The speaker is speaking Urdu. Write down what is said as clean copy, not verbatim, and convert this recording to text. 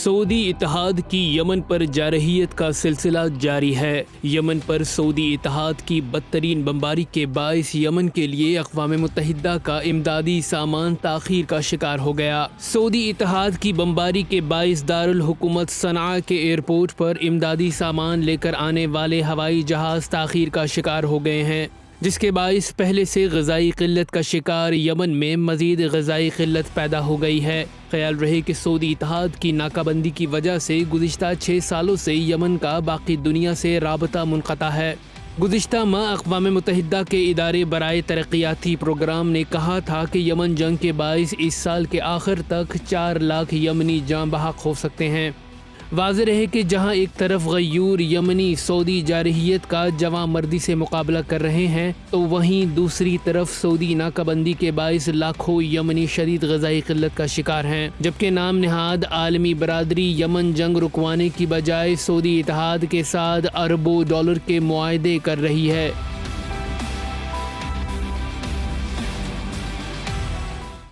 سعودی اتحاد کی یمن پر جارحیت کا سلسلہ جاری ہے۔ یمن پر سعودی اتحاد کی بدترین بمباری کے باعث یمن کے لیے اقوام متحدہ کا امدادی سامان تاخیر کا شکار ہو گیا۔ سعودی اتحاد کی بمباری کے باعث دارالحکومت صنعاء کے ایئرپورٹ پر امدادی سامان لے کر آنے والے ہوائی جہاز تاخیر کا شکار ہو گئے ہیں، جس کے باعث پہلے سے غذائی قلت کا شکار یمن میں مزید غذائی قلت پیدا ہو گئی ہے۔ خیال رہے کہ سعودی اتحاد کی ناکہ بندی کی وجہ سے گزشتہ 6 سالوں سے یمن کا باقی دنیا سے رابطہ منقطع ہے۔ گزشتہ ماہ اقوام متحدہ کے ادارے برائے ترقیاتی پروگرام نے کہا تھا کہ یمن جنگ کے باعث اس سال کے آخر تک 4 لاکھ یمنی جاں بحق ہو سکتے ہیں۔ واضح رہے کہ جہاں ایک طرف غیور یمنی سعودی جارحیت کا جواں مردی سے مقابلہ کر رہے ہیں، تو وہیں دوسری طرف سعودی ناکہ بندی کے باعث لاکھوں یمنی شدید غذائی قلت کا شکار ہیں، جبکہ نام نہاد عالمی برادری یمن جنگ رکوانے کی بجائے سعودی اتحاد کے ساتھ اربوں ڈالر کے معاہدے کر رہی ہے۔